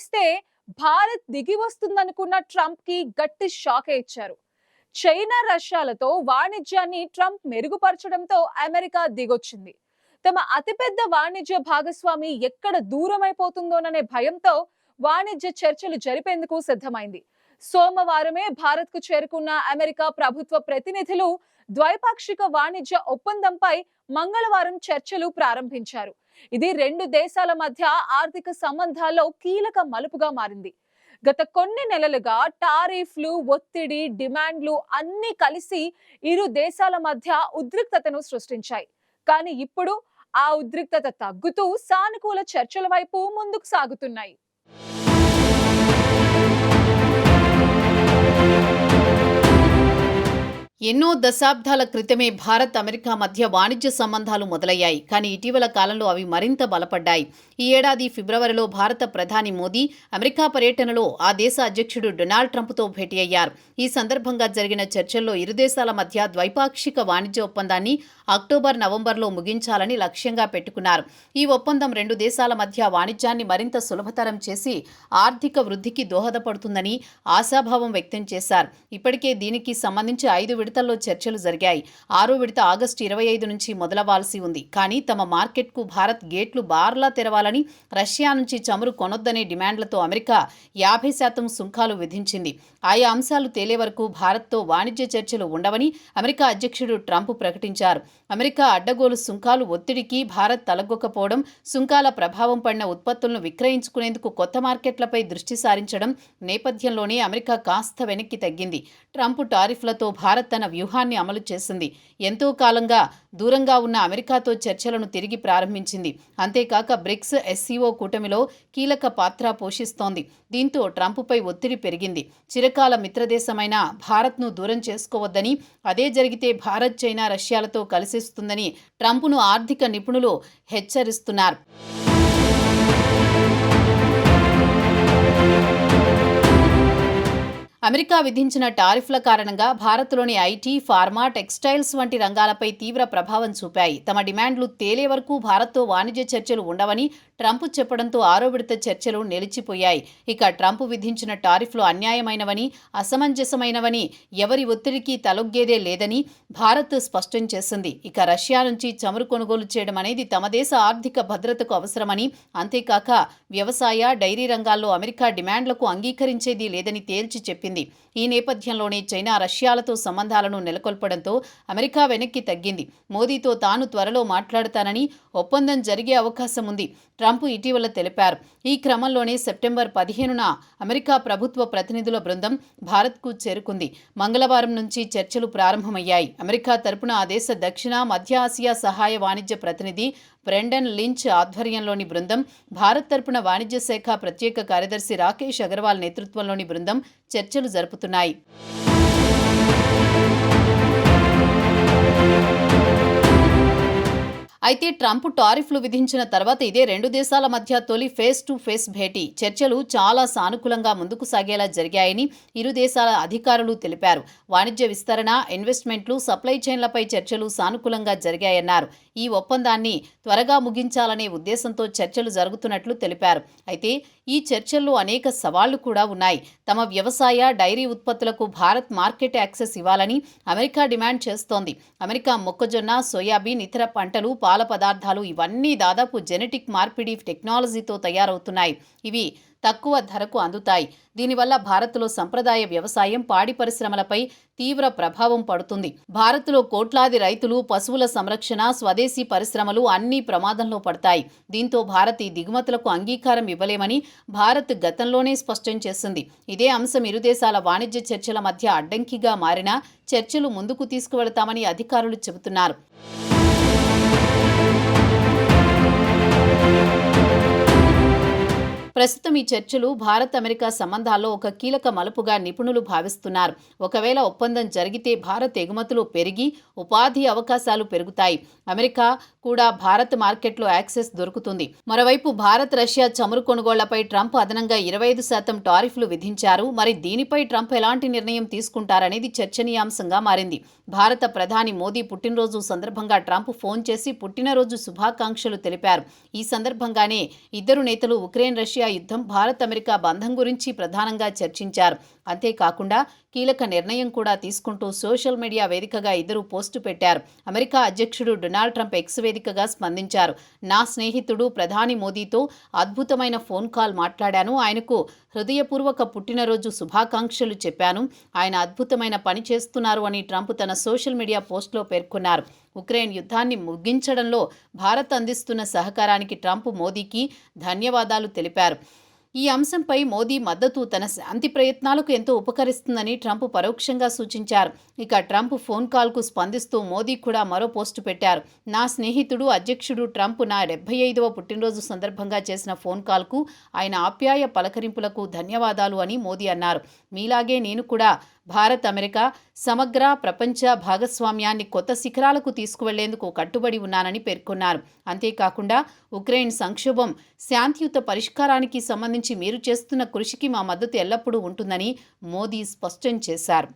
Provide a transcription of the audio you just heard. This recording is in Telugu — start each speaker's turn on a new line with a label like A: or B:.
A: తెలిస్తే భారత్ దిగి వస్తుందనుకున్న ట్రంప్ కి గట్టి షాకే ఇచ్చారు. చైనా రష్యాలతో వాణిజ్యాన్ని ట్రంప్ మెరుగుపరచడంతో అమెరికా దిగొచ్చింది. తమ అతిపెద్ద వాణిజ్య భాగస్వామి ఎక్కడ దూరమైపోతుందోననే భయంతో వాణిజ్య చర్చలు జరిపేందుకు సిద్ధమైంది. సోమవారమే భారత్ కు చేరుకున్న అమెరికా ప్రభుత్వ ప్రతినిధులు ద్వైపాక్షిక వాణిజ్య ఒప్పందంపై మంగళవారం చర్చలు ప్రారంభించారు. ఇది రెండు దేశాల మధ్య ఆర్థిక సంబంధాల్లో కీలక మలుపుగా మారింది. గత కొన్ని నెలలుగా టారిఫ్లు, ఒత్తిడి, డిమాండ్లు అన్నీ కలిసి ఇరు దేశాల మధ్య ఉద్రిక్తతను సృష్టించాయి. కానీ ఇప్పుడు ఆ ఉద్రిక్తత తగ్గుతూ సానుకూల చర్చల వైపు ముందుకు సాగుతున్నాయి.
B: ఎన్నో దశాబ్దాల క్రితమే భారత్ అమెరికా మధ్య వాణిజ్య సంబంధాలు మొదలయ్యాయి. కానీ ఇటీవల కాలంలో అవి మరింత బలపడ్డాయి. ఈ ఏడాది ఫిబ్రవరిలో భారత ప్రధాని మోదీ అమెరికా పర్యటనలో ఆ దేశ అధ్యక్షుడు డొనాల్డ్ ట్రంప్తో భేటీ అయ్యారు. ఈ సందర్భంగా జరిగిన చర్చల్లో ఇరు దేశాల మధ్య ద్వైపాక్షిక వాణిజ్య ఒప్పందాన్ని అక్టోబర్-నవంబర్లో ముగించాలని లక్ష్యంగా పెట్టుకున్నారు. ఈ ఒప్పందం రెండు దేశాల మధ్య వాణిజ్యాన్ని మరింత సులభతరం చేసి ఆర్థిక వృద్ధికి దోహదపడుతుందని ఆశాభావం వ్యక్తం చేశారు. ఇప్పటికే దీనికి సంబంధించి 5 విడతల్లో చర్చలు జరిగాయి. 6వ విడత ఆగస్టు 25 నుంచి మొదలవ్వాల్సి ఉంది. కానీ తమ మార్కెట్కు భారత్ గేట్లు బార్లా తెరవాలని, రష్యా నుంచి చమురు కొనొద్దనే డిమాండ్లతో అమెరికా 50% సుంకాలు విధించింది. ఆయా అంశాలు తేలే వరకు భారత్తో వాణిజ్య చర్చలు ఉండవని అమెరికా అధ్యక్షుడు ట్రంప్ ప్రకటించారు. అమెరికా అడ్డగోలు సుంకాలు ఒత్తిడికి భారత్ తలగొక్కపోవడం, సుంకాల ప్రభావం పడిన ఉత్పత్తులను విక్రయించుకునేందుకు కొత్త మార్కెట్లపై దృష్టి సారించడం నేపథ్యంలోనే అమెరికా కాస్త వెనక్కి తగ్గింది. ట్రంప్ టారిఫ్లతో భారత్ తన వ్యూహాన్ని అమలు చేసింది. ఎంతో కాలంగా దూరంగా ఉన్న అమెరికాతో చర్చలను తిరిగి ప్రారంభించింది. అంతేకాక బ్రిక్స్ ఎస్సీఓ కూటమిలో కీలక పాత్ర పోషిస్తోంది. దీంతో ట్రంప్పై ఒత్తిడి పెరిగింది. చిరకాల మిత్రదేశమైన భారత్ను దూరం చేసుకోవద్దని, అదే జరిగితే భారత్ చైనా రష్యాలతో కలిసిస్తుందని ట్రంప్ను ఆర్థిక నిపుణులు హెచ్చరిస్తున్నారు. అమెరికా విధించిన టారిఫ్ల కారణంగా భారత్లోని ఐటీ, ఫార్మా, టెక్స్టైల్స్ వంటి రంగాలపై తీవ్ర ప్రభావం చూపాయి. తమ డిమాండ్లు తేలే వరకు భారత్తో వాణిజ్య చర్చలు ఉండవని ట్రంప్ చెప్పడంతో 6వ విడత చర్చలు నిలిచిపోయాయి. ఇక ట్రంప్ విధించిన టారిఫ్లు అన్యాయమైనవని, అసమంజసమైనవని, ఎవరి ఒత్తిడికి తలొగ్గేదే లేదని భారత్ స్పష్టం చేసింది. ఇక రష్యా నుంచి చమురు కొనుగోలు చేయడం అనేది తమ దేశ ఆర్థిక భద్రతకు అవసరమని, అంతేకాక వ్యవసాయ, డైరీ రంగాల్లో అమెరికా డిమాండ్లకు అంగీకరించేది లేదని తేల్చి చెప్పింది. ఈ నేపథ్యంలోనే చైనా రష్యాలతో సంబంధాలను నెలకొల్పడంతో అమెరికా వెనక్కి తగ్గింది. మోదీతో తాను త్వరలో మాట్లాడతానని, ఒప్పందం జరిగే అవకాశం ఉంది ట్రంప్ ఇటీవల తెలిపారు. ఈ క్రమంలోనే సెప్టెంబర్ 15న అమెరికా ప్రభుత్వ ప్రతినిధుల బృందం భారత్కు చేరుకుంది. మంగళవారం నుంచి చర్చలు ప్రారంభమయ్యాయి. అమెరికా తరపున ఆ దేశ దక్షిణ, మధ్య ఆసియా సహాయ వాణిజ్య ప్రతినిధి బ్రెండన్ లించ్ ఆధ్వర్యంలోని బృందం, భారత్ తరపున వాణిజ్య శాఖ ప్రత్యేక కార్యదర్శి రాకేష్ అగర్వాల్ నేతృత్వంలోని బృందం చర్చలు జరుపుతున్నాయి. అయితే ట్రంప్ టారిఫ్లు విధించిన తర్వాత ఇదే రెండు దేశాల మధ్య తొలి ఫేస్ టు ఫేస్ భేటీ. చర్చలు చాలా సానుకూలంగా ముందుకు సాగేలా జరిగాయని ఇరు దేశాల అధికారులు తెలిపారు. వాణిజ్య విస్తరణ, ఇన్వెస్ట్మెంట్లు, సప్లై చైన్లపై చర్చలు సానుకూలంగా జరిగాయన్నారు. ఈ ఒప్పందాన్ని త్వరగా ముగించాలనే ఉద్దేశంతో చర్చలు జరుగుతున్నట్లు తెలిపారు. అయితే ఈ చర్చల్లో అనేక సవాళ్లు కూడా ఉన్నాయి. తమ వ్యవసాయ, డైరీ ఉత్పత్తులకు భారత్ మార్కెట్ యాక్సెస్ ఇవ్వాలని అమెరికా డిమాండ్ చేస్తోంది. అమెరికా మొక్కజొన్న, సోయాబీన్, ఇతర పంటలు, పాల పదార్థాలు ఇవన్నీ దాదాపు జెనెటిక్ మార్పిడి టెక్నాలజీతో తయారవుతున్నాయి. ఇవి తక్కువ ధరకు అందుతాయి. దీనివల్ల భారత్లో సంప్రదాయ వ్యవసాయం, పాడి పరిశ్రమలపై తీవ్ర ప్రభావం పడుతుంది. భారత్లో కోట్లాది రైతులు, పశువుల సంరక్షణ, స్వదేశీ పరిశ్రమలు అన్నీ ప్రమాదంలో పడతాయి. దీంతో భారత్ ఈ దిగుమతులకు అంగీకారం ఇవ్వలేమని భారత్ గతంలోనే స్పష్టం చేసింది. ఇదే అంశం ఇరు దేశాల వాణిజ్య చర్చల మధ్య అడ్డంకిగా మారినా చర్చలు ముందుకు తీసుకువెళతామని అధికారులు చెబుతున్నారు. ప్రస్తుతం ఈ చర్చలు భారత్ అమెరికా సంబంధాల్లో ఒక కీలక మలుపుగా నిపుణులు భావిస్తున్నారు. ఒకవేళ ఒప్పందం జరిగితే భారత్ ఎగుమతులు పెరిగి ఉపాధి అవకాశాలు పెరుగుతాయి. అమెరికా కూడా భారత్ మార్కెట్లో యాక్సెస్ దొరుకుతుంది. మరోవైపు భారత్, రష్యా చమురు కొనుగోళ్లపై ట్రంప్ అదనంగా 25% టారిఫ్లు విధించారు. మరి దీనిపై ట్రంప్ ఎలాంటి నిర్ణయం తీసుకుంటారనేది చర్చనీయాంశంగా మారింది. భారత ప్రధాని మోదీ పుట్టినరోజు సందర్భంగా ట్రంప్ ఫోన్ చేసి పుట్టినరోజు శుభాకాంక్షలు తెలిపారు. ఈ సందర్భంగానే ఇద్దరు నేతలు ఉక్రెయిన్, రష్యా రష్యా యుద్ధం, భారత్ అమెరికా బంధం గురించి ప్రధానంగా చర్చించారు. అంతేకాకుండా కీలక నిర్ణయం కూడా తీసుకుంటూ సోషల్ మీడియా వేదికగా ఇద్దరు పోస్టు పెట్టారు. అమెరికా అధ్యక్షుడు డొనాల్డ్ ట్రంప్ ఎక్స్ వేదికగా స్పందించారు. నా స్నేహితుడు ప్రధాని మోదీతో అద్భుతమైన ఫోన్ కాల్ మాట్లాడాను. ఆయనకు హృదయపూర్వక పుట్టినరోజు శుభాకాంక్షలు చెప్పాను. ఆయన అద్భుతమైన పని చేస్తున్నారు అని ట్రంప్ తన సోషల్ మీడియా పోస్టులో పేర్కొన్నారు. ఉక్రెయిన్ యుద్ధాన్ని ముగించడంలో భారత్ అందిస్తున్న సహకారానికి ట్రంప్ మోదీకి ధన్యవాదాలు తెలిపారు. ఈ అంశంపై మోదీ మద్దతు తన శాంతి ప్రయత్నాలకు ఎంతో ఉపకరిస్తుందని ట్రంప్ పరోక్షంగా సూచించారు. ఇక ట్రంప్ ఫోన్ కాల్కు స్పందిస్తూ మోదీ కూడా మరో పోస్టు పెట్టారు. నా స్నేహితుడు అధ్యక్షుడు ట్రంప్ నా 75వ పుట్టినరోజు సందర్భంగా చేసిన ఫోన్ కాల్కు, ఆయన ఆప్యాయ పలకరింపులకు ధన్యవాదాలు అని మోదీ అన్నారు. మీలాగే నేను కూడా భారత్ అమెరికా సమగ్ర ప్రపంచ భాగస్వామ్యాన్ని కొత్త శిఖరాలకు తీసుకువెళ్లేందుకు కట్టుబడి ఉన్నానని పేర్కొన్నారు. అంతేకాకుండా ఉక్రెయిన్ సంక్షోభం శాంతియుత పరిష్కారానికి సంబంధించి మీరు చేస్తున్న కృషికి మా మద్దతు ఎల్లప్పుడూ ఉంటుందని మోదీ స్పష్టం చేశారు.